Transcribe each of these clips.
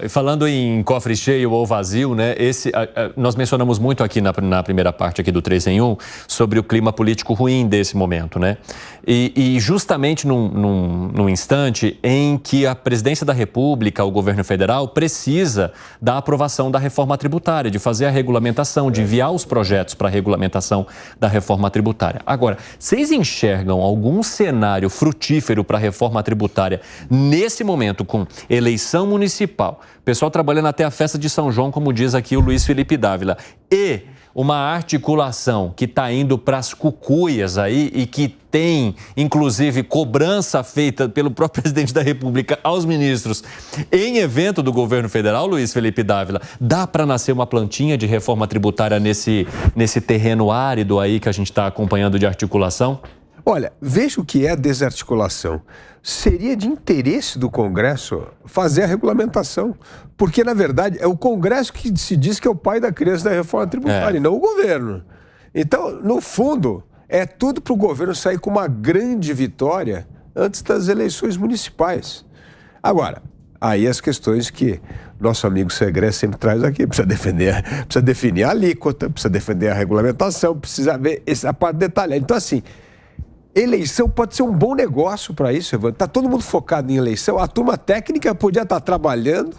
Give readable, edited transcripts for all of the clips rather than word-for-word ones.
Falando em cofre cheio ou vazio, né? Nós mencionamos muito aqui na primeira parte aqui do 3 em 1 sobre o clima político ruim desse momento, né? E justamente num instante em que a presidência da República, o governo federal, precisa da aprovação da reforma tributária, de fazer a regulamentação, de enviar os projetos para a regulamentação da reforma tributária. Agora, vocês enxergam algum cenário frutífero para a reforma tributária nesse momento, com eleição municipal, pessoal trabalhando até a festa de São João, como diz aqui o Luiz Felipe Dávila, e uma articulação que está indo para as cucuias aí e que tem, inclusive, cobrança feita pelo próprio presidente da República aos ministros em evento do governo federal, Luiz Felipe Dávila, dá para nascer uma plantinha de reforma tributária nesse terreno árido aí que a gente está acompanhando de articulação? Olha, veja o que é desarticulação. Seria de interesse do Congresso fazer a regulamentação, porque, na verdade, é o Congresso que se diz que é o pai da criança da reforma tributária, e não o governo. Então, no fundo, é tudo para o governo sair com uma grande vitória antes das eleições municipais. Agora, aí as questões que nosso amigo Segré sempre traz aqui, precisa definir a alíquota, precisa defender a regulamentação, precisa ver essa parte detalhada. Então, assim, eleição pode ser um bom negócio para isso, Evandro. Está todo mundo focado em eleição. A turma técnica podia estar trabalhando,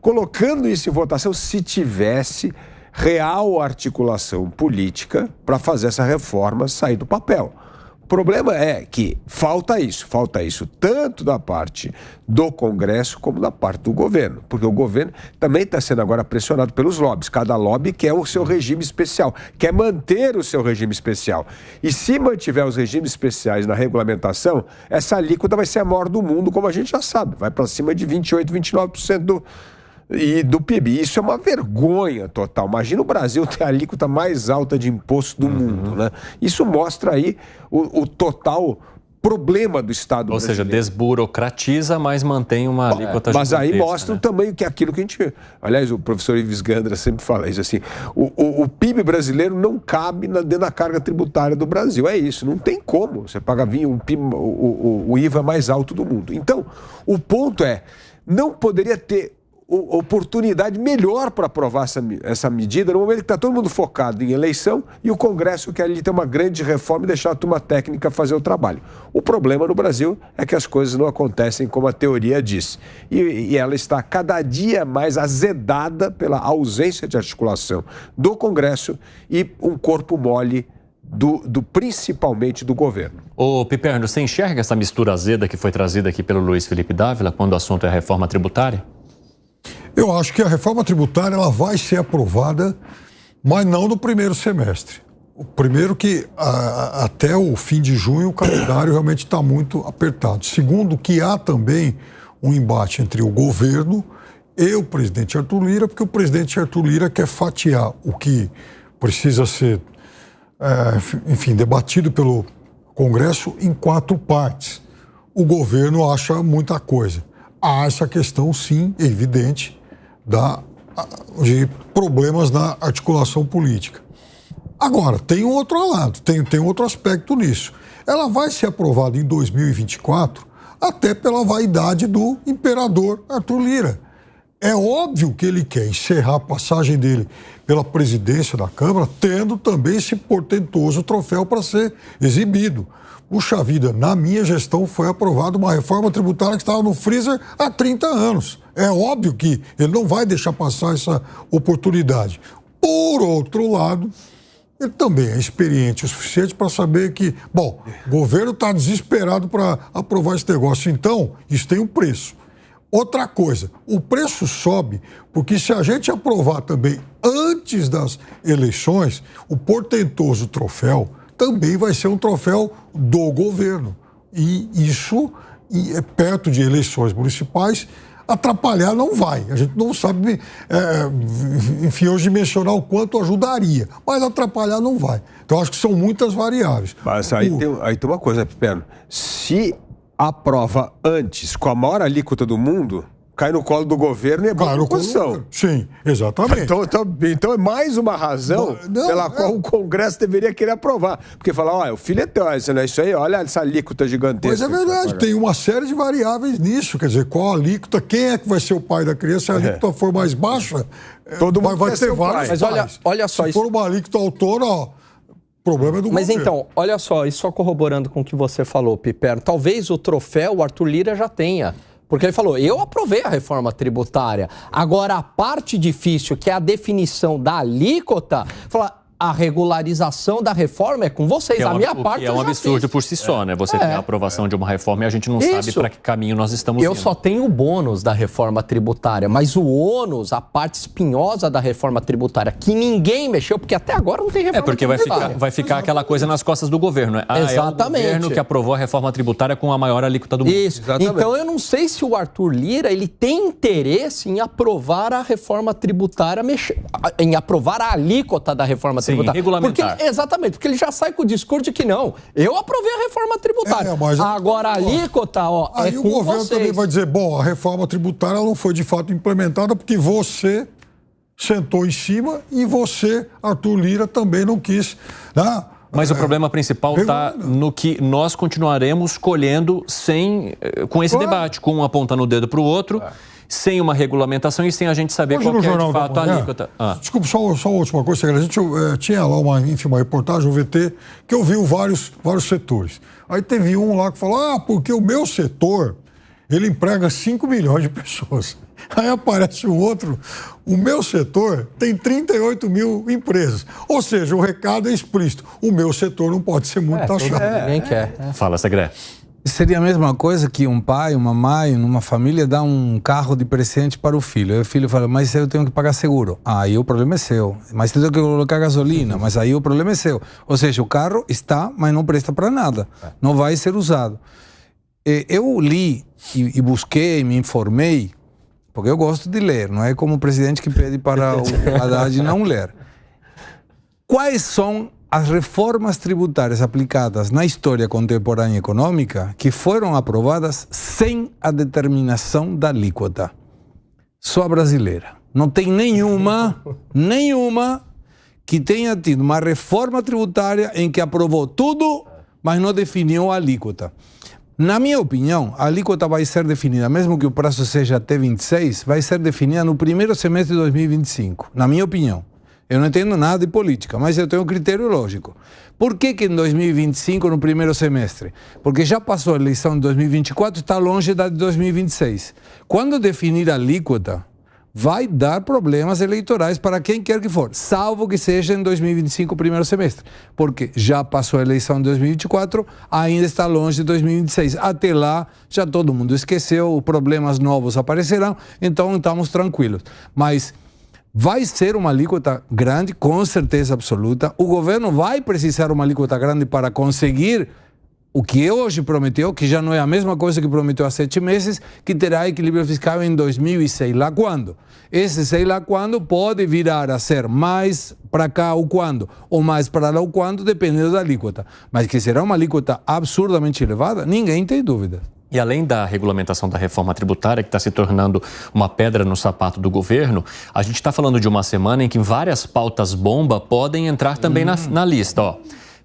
colocando isso em votação, se tivesse real articulação política para fazer essa reforma sair do papel. O problema é que falta isso tanto da parte do Congresso como da parte do governo, porque o governo também está sendo agora pressionado pelos lobbies. Cada lobby quer o seu regime especial, quer manter o seu regime especial. E se mantiver os regimes especiais na regulamentação, essa alíquota vai ser a maior do mundo, como a gente já sabe, vai para cima de 28%, 29% do PIB. Isso é uma vergonha total. Imagina o Brasil ter a alíquota mais alta de imposto do mundo, né? Isso mostra aí o total problema do Estado brasileiro. Ou seja, desburocratiza, mas mantém uma alíquota Mas aí gigantesca, mostra né? também que aquilo que a gente... Aliás, o professor Ives Gandra sempre fala isso assim, o PIB brasileiro não cabe dentro da carga tributária do Brasil. É isso, não tem como. Você paga o IVA mais alto do mundo. Então, o ponto é, não poderia ter oportunidade melhor para aprovar essa medida no momento que está todo mundo focado em eleição e o Congresso quer ali ter uma grande reforma e deixar a turma técnica fazer o trabalho. O problema no Brasil é que as coisas não acontecem como a teoria diz. E ela está cada dia mais azedada pela ausência de articulação do Congresso e um corpo mole principalmente do governo. Ô, Piperno, você enxerga essa mistura azeda que foi trazida aqui pelo Luiz Felipe Dávila quando o assunto é a reforma tributária? Eu acho que a reforma tributária ela vai ser aprovada, mas não no primeiro semestre. O primeiro que até o fim de junho o calendário realmente está muito apertado. Segundo, que há também um embate entre o governo e o presidente Arthur Lira, porque o presidente Arthur Lira quer fatiar o que precisa ser, debatido pelo Congresso em 4 partes. O governo acha muita coisa. Há essa questão, sim, evidente, de problemas na articulação política. Agora, tem um outro lado, tem outro aspecto nisso. Ela vai ser aprovada em 2024 até pela vaidade do imperador Arthur Lira. É óbvio que ele quer encerrar a passagem dele pela presidência da Câmara, tendo também esse portentoso troféu para ser exibido. Puxa vida, na minha gestão foi aprovada uma reforma tributária que estava no freezer há 30 anos. É óbvio que ele não vai deixar passar essa oportunidade. Por outro lado, ele também é experiente o suficiente para saber que, o governo está desesperado para aprovar esse negócio. Então, isso tem um preço. Outra coisa, o preço sobe porque se a gente aprovar também antes das eleições, o portentoso troféu também vai ser um troféu do governo. E isso, perto de eleições municipais, atrapalhar não vai. A gente não sabe, hoje mencionar o quanto ajudaria, mas atrapalhar não vai. Então, acho que são muitas variáveis. Mas aí tem uma coisa, Piperno. Se aprova antes, com a maior alíquota do mundo, cai no colo do governo e é boa proposição. Sim, exatamente. Então é mais uma razão pela qual o Congresso deveria querer aprovar. Porque falar, olha, o filho é teu, isso aí, olha essa alíquota gigantesca. Mas é verdade, tem uma série de variáveis nisso. Quer dizer, qual a alíquota, quem é que vai ser o pai da criança? Se a alíquota for mais baixa, todo mundo vai ter vários pais. Mas olha só, se for uma alíquota autônoma, ó, problema é do Mas governo. então, olha só, e só corroborando com o que você falou, Piperno, talvez o troféu o Arthur Lira já tenha. Porque ele falou, eu aprovei a reforma tributária. Agora, a parte difícil, que é a definição da alíquota, falar, a regularização da reforma é com vocês. A minha parte é um absurdo por si só, né? Você tem a aprovação de uma reforma e a gente não sabe para que caminho nós estamos indo. Eu só tenho o bônus da reforma tributária, mas o ônus, a parte espinhosa da reforma tributária, que ninguém mexeu, porque até agora não tem reforma tributária. Porque vai ficar aquela coisa nas costas do governo. Exatamente. É o governo que aprovou a reforma tributária com a maior alíquota do mundo. Isso. Então eu não sei se o Arthur Lira ele tem interesse em aprovar a reforma tributária, em aprovar a alíquota da reforma tributária. Regulamentar. Exatamente, porque ele já sai com o discurso de que não, eu aprovei a reforma tributária. Agora a alíquota, aí é com o governo vocês. também vai dizer, bom, a reforma tributária não foi de fato implementada porque você sentou em cima e você, Arthur Lira, também não quis, né? Mas o problema principal está no que nós continuaremos colhendo com esse debate, com um apontando o dedo para o outro, sem uma regulamentação e sem a gente saber qual que é de fato a alíquota. Desculpa, só uma última coisa. A gente tinha lá uma reportagem, um VT, que ouviu vários setores. Aí teve um lá que falou, porque o meu setor, ele emprega 5 milhões de pessoas. Aí aparece um outro, o meu setor tem 38 mil empresas. Ou seja, o recado é explícito. O meu setor não pode ser muito taxado. Ninguém quer. Fala, Segré. Seria a mesma coisa que um pai, uma mãe, numa família dá um carro de presente para o filho. Aí o filho fala, mas eu tenho que pagar seguro. Aí o problema é seu. Mas eu tenho que colocar gasolina, mas aí o problema é seu. Ou seja, o carro está, mas não presta para nada. Não vai ser usado. Eu li e busquei, me informei, porque eu gosto de ler, não é como o presidente que pede para o Haddad não ler. Quais são as reformas tributárias aplicadas na história contemporânea econômica que foram aprovadas sem a determinação da alíquota? Só a brasileira. Não tem nenhuma que tenha tido uma reforma tributária em que aprovou tudo, mas não definiu a alíquota. Na minha opinião, a alíquota vai ser definida, mesmo que o prazo seja até 26, vai ser definida no primeiro semestre de 2025, na minha opinião. Eu não entendo nada de política, mas eu tenho um critério lógico. Por que em 2025, no primeiro semestre? Porque já passou a eleição de 2024, está longe da de 2026. Quando definir a alíquota, vai dar problemas eleitorais para quem quer que for, salvo que seja em 2025, primeiro semestre. Porque já passou a eleição de 2024, ainda está longe de 2026. Até lá, já todo mundo esqueceu, problemas novos aparecerão, então estamos tranquilos. Mas vai ser uma alíquota grande, com certeza absoluta. O governo vai precisar de uma alíquota grande para conseguir o que hoje prometeu, que já não é a mesma coisa que prometeu há 7 meses, que terá equilíbrio fiscal em 2000 e sei lá quando. Esse sei lá quando pode virar a ser mais para cá ou quando, ou mais para lá ou quando, dependendo da alíquota. Mas que será uma alíquota absurdamente elevada, ninguém tem dúvida. E além da regulamentação da reforma tributária, que está se tornando uma pedra no sapato do governo, a gente está falando de uma semana em que várias pautas-bomba podem entrar também na lista.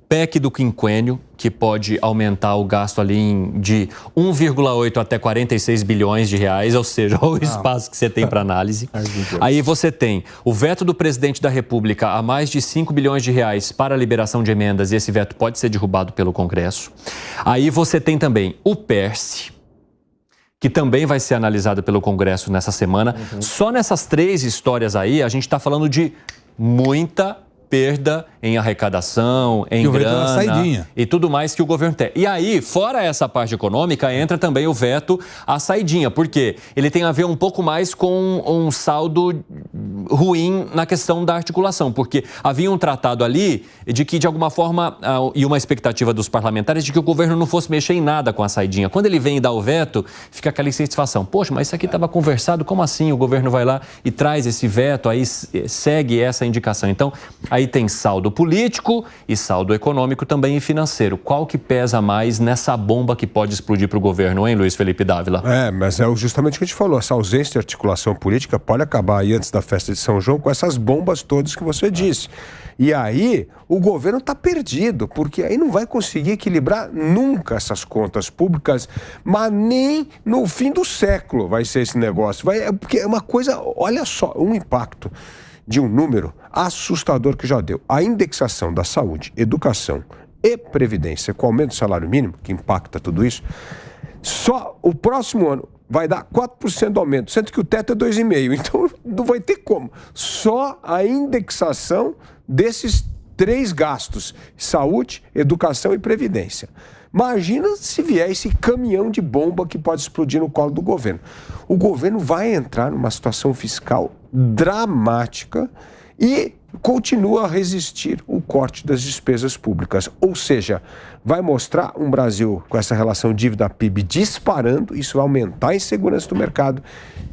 PEC do quinquênio, que pode aumentar o gasto ali de 1,8 até 46 bilhões de reais, ou seja, o espaço que você tem para análise. Aí você tem o veto do presidente da República a mais de 5 bilhões de reais para a liberação de emendas, e esse veto pode ser derrubado pelo Congresso. Aí você tem também o PERSE, que também vai ser analisado pelo Congresso nessa semana. Só nessas 3 histórias aí, a gente está falando de muita perda em arrecadação, em grana e tudo mais que o governo tem. E aí, fora essa parte econômica, entra também o veto à saidinha, porque ele tem a ver um pouco mais com um saldo ruim na questão da articulação, porque havia um tratado ali de que, de alguma forma, e uma expectativa dos parlamentares de que o governo não fosse mexer em nada com a saidinha. Quando ele vem e dá o veto, fica aquela insatisfação. Poxa, mas isso aqui estava conversado, como assim? O governo vai lá e traz esse veto, aí segue essa indicação. Então, aí tem saldo político e saldo econômico também e financeiro. Qual que pesa mais nessa bomba que pode explodir para o governo, hein, Luiz Felipe Dávila? Mas é justamente o que a gente falou, essa ausência de articulação política pode acabar aí antes da festa de São João com essas bombas todas que você disse. E aí o governo está perdido, porque aí não vai conseguir equilibrar nunca essas contas públicas, mas nem no fim do século vai ser esse negócio. Porque é uma coisa, olha só, um impacto de um número assustador que já deu. A indexação da saúde, educação e previdência com o aumento do salário mínimo, que impacta tudo isso, só o próximo ano vai dar 4% de aumento, sendo que o teto é 2,5%. Então não vai ter como. Só a indexação desses 3 gastos, saúde, educação e previdência. Imagina se vier esse caminhão de bomba que pode explodir no colo do governo. O governo vai entrar numa situação fiscal dramática e continua a resistir o corte das despesas públicas. Ou seja, vai mostrar um Brasil com essa relação dívida-PIB disparando, isso vai aumentar a insegurança do mercado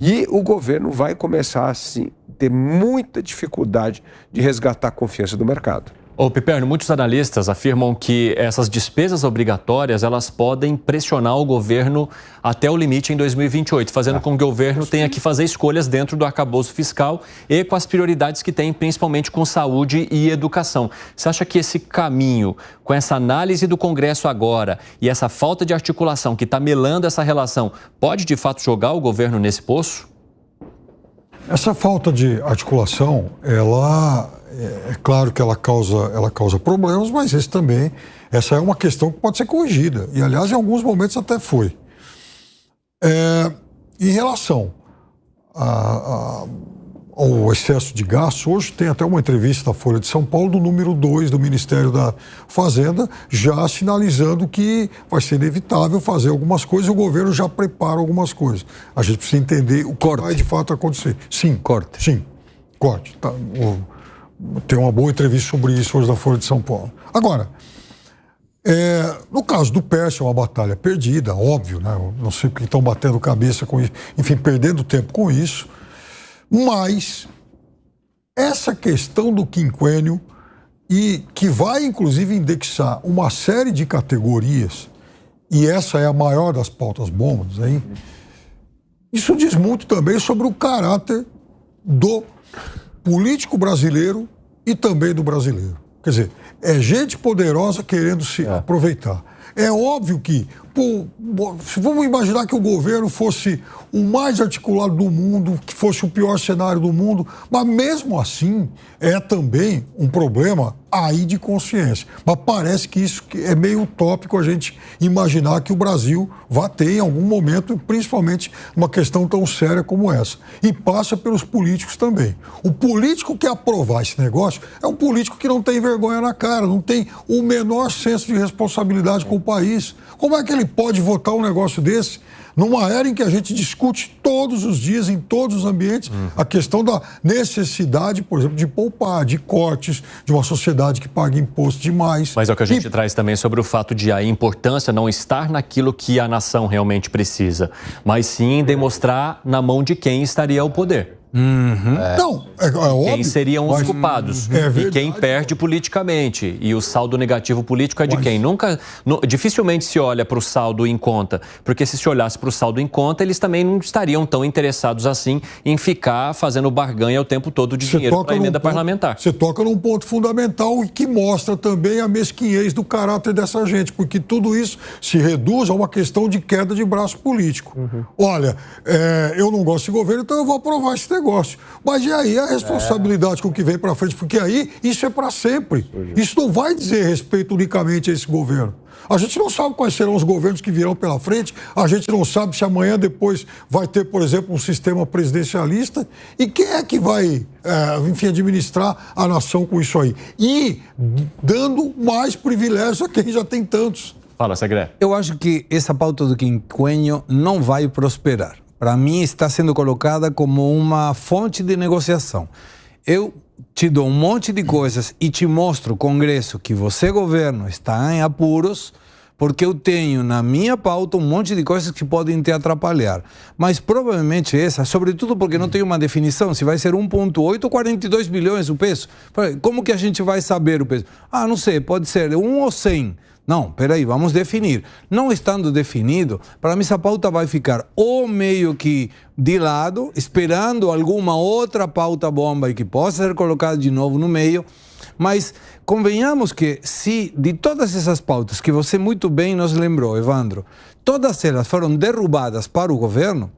e o governo vai começar, assim, ter muita dificuldade de resgatar a confiança do mercado. Ô, Piperno, muitos analistas afirmam que essas despesas obrigatórias, elas podem pressionar o governo até o limite em 2028, fazendo com que o governo tenha que fazer escolhas dentro do arcabouço fiscal e com as prioridades que tem, principalmente com saúde e educação. Você acha que esse caminho, com essa análise do Congresso agora e essa falta de articulação que está melando essa relação, pode de fato jogar o governo nesse poço? Essa falta de articulação, é claro que ela causa problemas, mas essa é uma questão que pode ser corrigida. E, aliás, em alguns momentos até foi. Em relação ao excesso de gasto, hoje tem até uma entrevista da Folha de São Paulo do número 2 do Ministério da Fazenda, já sinalizando que vai ser inevitável fazer algumas coisas e o governo já prepara algumas coisas. A gente precisa entender o que vai de fato acontecer. Sim, corte. Sim, corte. Tá. Tem uma boa entrevista sobre isso hoje da Folha de São Paulo. Agora, no caso do PERS, é uma batalha perdida, óbvio, né? Eu não sei porque estão batendo cabeça com isso, enfim, perdendo tempo com isso. Mas essa questão do quinquênio, e que vai inclusive indexar uma série de categorias, e essa é a maior das pautas bombas aí, isso diz muito também sobre o caráter do político brasileiro e também do brasileiro. Quer dizer, é gente poderosa querendo se aproveitar. É óbvio que, vamos imaginar que o governo fosse o mais articulado do mundo, que fosse o pior cenário do mundo, mas mesmo assim é também um problema aí de consciência. Mas parece que isso é meio utópico a gente imaginar que o Brasil vá ter em algum momento, principalmente uma questão tão séria como essa. E passa pelos políticos também. O político que aprovar esse negócio é um político que não tem vergonha na cara, não tem o menor senso de responsabilidade com o país. Como é que ele pode votar um negócio desse numa era em que a gente discute todos os dias, em todos os ambientes, a questão da necessidade, por exemplo, de poupar, de cortes, de uma sociedade que paga imposto demais. Mas é o que a gente traz também sobre o fato de a importância não estar naquilo que a nação realmente precisa, mas sim demonstrar na mão de quem estaria o poder. Não, é óbvio. Quem seriam os culpados e quem perde politicamente. E o saldo negativo político é de quem? Dificilmente se olha para o saldo em conta, porque se olhasse para o saldo em conta, eles também não estariam tão interessados assim em ficar fazendo barganha o tempo todo de dinheiro para a emenda parlamentar. Você toca num ponto fundamental e que mostra também a mesquinhez do caráter dessa gente, porque tudo isso se reduz a uma questão de queda de braço político. Olha, eu não gosto de governo, então eu vou aprovar esse negócio. Mas e aí a responsabilidade com o que vem para frente? Porque aí isso é para sempre. Isso não vai dizer respeito unicamente a esse governo. A gente não sabe quais serão os governos que virão pela frente, a gente não sabe se amanhã depois vai ter, por exemplo, um sistema presidencialista. E quem é que vai, enfim, administrar a nação com isso aí? E dando mais privilégios a quem já tem tantos. Fala, Segré. Eu acho que essa pauta do quinquênio não vai prosperar. para mim, está sendo colocada como uma fonte de negociação. Eu te dou um monte de coisas e te mostro, Congresso, que você, governo, está em apuros, porque eu tenho na minha pauta um monte de coisas que podem te atrapalhar. Mas provavelmente essa, sobretudo porque não tem uma definição, se vai ser 1,8 ou 42 bilhões o peso. Como que a gente vai saber o peso? Ah, não sei, pode ser 1 ou 100. Não, peraí, vamos definir. Não estando definido, para mim essa pauta vai ficar ou meio que de lado, esperando alguma outra pauta bomba e que possa ser colocada de novo no meio. Mas convenhamos que se de todas essas pautas que você muito bem nos lembrou, Evandro, todas elas foram derrubadas para o governo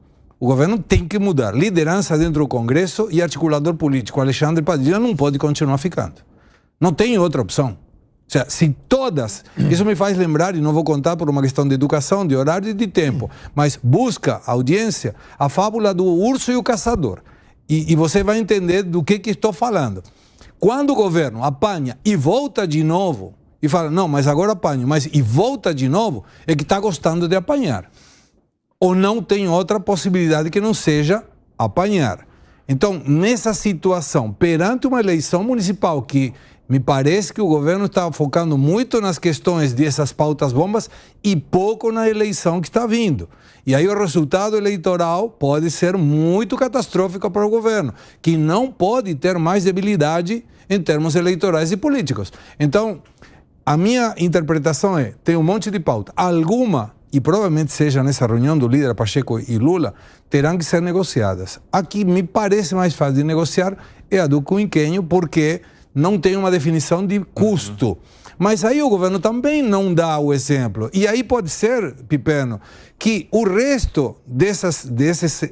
tem que mudar. Liderança dentro do Congresso e articulador político. Alexandre Padilha não pode continuar ficando. Não tem outra opção. Ou seja, se todas, isso me faz lembrar, e não vou contar por uma questão de educação, de horário e de tempo, mas busca, audiência, a fábula do urso e o caçador. E você vai entender do que estou falando. Quando o governo apanha e volta de novo, e fala, não, mas agora apanho, mas e volta de novo, é que está gostando de apanhar. Ou não tem outra possibilidade que não seja apanhar. Então, nessa situação, perante uma eleição municipal que me parece que o governo está focando muito nas questões dessas pautas bombas e pouco na eleição que está vindo. E aí o resultado eleitoral pode ser muito catastrófico para o governo, que não pode ter mais debilidade em termos eleitorais e políticos. Então, a minha interpretação é, tem um monte de pauta. Alguma, e provavelmente seja nessa reunião do líder Pacheco e Lula, terão que ser negociadas. A que me parece mais fácil de negociar é a do quinquênio, porque não tem uma definição de custo. Mas aí o governo também não dá o exemplo. E aí pode ser, Pipeno, que o resto desses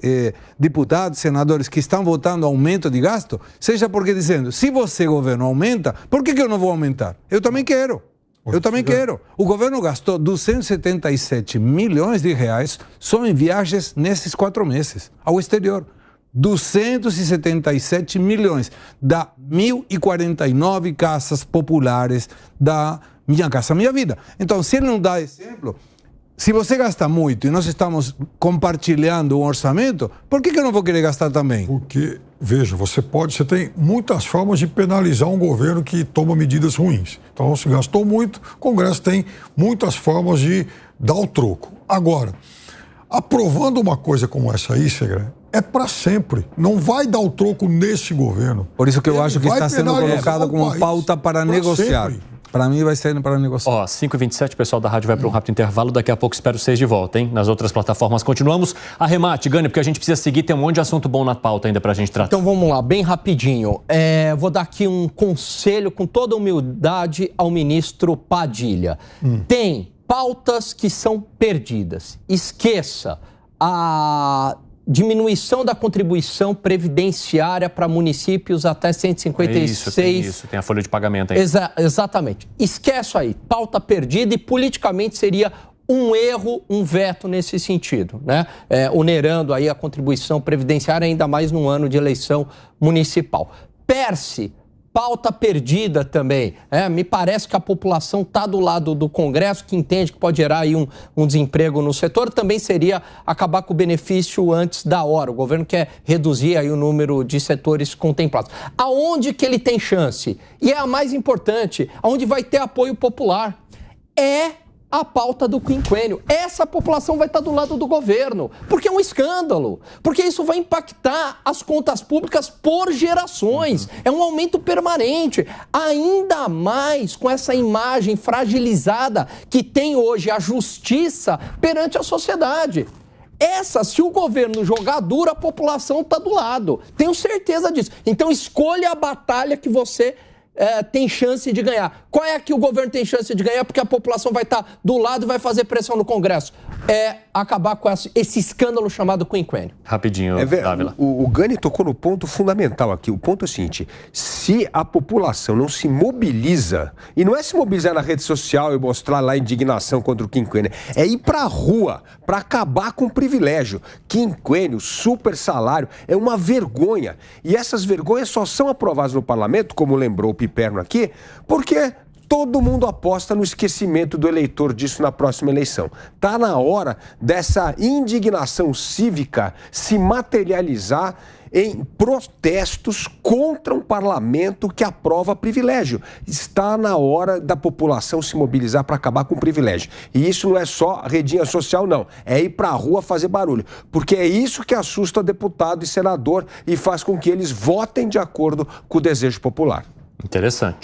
deputados, senadores que estão votando aumento de gasto, seja porque dizendo, se você, governo, aumenta, por que eu não vou aumentar? Eu também quero. Eu também quero. O governo gastou 277 milhões de reais só em viagens nesses 4 meses ao exterior. 277 milhões da 1.049 casas populares da Minha Casa Minha Vida. Então, se ele não dá exemplo, se você gasta muito e nós estamos compartilhando um orçamento, por que eu não vou querer gastar também? Porque, veja, você tem muitas formas de penalizar um governo que toma medidas ruins. Então, se gastou muito, o Congresso tem muitas formas de dar o troco. Agora, aprovando uma coisa como essa aí, Segre, é para sempre. Não vai dar o troco nesse governo. Por isso que eu acho que está sendo colocada como pauta para negociar. Para mim vai ser para negociar. Ó, 5h27, o pessoal da rádio vai para um rápido intervalo. Daqui a pouco espero vocês de volta, hein? Nas outras plataformas continuamos. Arremate, Gani, porque a gente precisa seguir. Tem um monte de assunto bom na pauta ainda para a gente tratar. Então vamos lá, bem rapidinho. Vou dar aqui um conselho com toda humildade ao ministro Padilha. Tem pautas que são perdidas. Esqueça a diminuição da contribuição previdenciária para municípios até 156... Tem isso. Tem a folha de pagamento aí. Exatamente. Esquece aí, pauta perdida e politicamente seria um erro, um veto nesse sentido, né? Onerando aí a contribuição previdenciária, ainda mais num ano de eleição municipal. PERSE, pauta perdida também. Me parece que a população está do lado do Congresso, que entende que pode gerar aí um desemprego no setor. Também seria acabar com o benefício antes da hora. O governo quer reduzir aí o número de setores contemplados. Aonde que ele tem chance? E é a mais importante, aonde vai ter apoio popular. A pauta do quinquênio. Essa população vai estar do lado do governo, porque é um escândalo, porque isso vai impactar as contas públicas por gerações. É um aumento permanente, ainda mais com essa imagem fragilizada que tem hoje a justiça perante a sociedade. Se o governo jogar duro, a população está do lado. Tenho certeza disso. Então escolha a batalha que você tem chance de ganhar. Qual é que o governo tem chance de ganhar? Porque a população vai estar do lado e vai fazer pressão no Congresso. Acabar com esse escândalo chamado quinquênio. Rapidinho, Dávila. O Gani tocou no ponto fundamental aqui. O ponto é o seguinte, se a população não se mobiliza, e não é se mobilizar na rede social e mostrar lá indignação contra o quinquênio, é ir pra rua para acabar com o privilégio. Quinquênio, super salário, é uma vergonha. E essas vergonhas só são aprovadas no parlamento, como lembrou o Piperno aqui, porque todo mundo aposta no esquecimento do eleitor disso na próxima eleição. Está na hora dessa indignação cívica se materializar em protestos contra um parlamento que aprova privilégio. Está na hora da população se mobilizar para acabar com o privilégio. E isso não é só redinha social, não. É ir para a rua fazer barulho. Porque é isso que assusta deputado e senador e faz com que eles votem de acordo com o desejo popular. Interessante.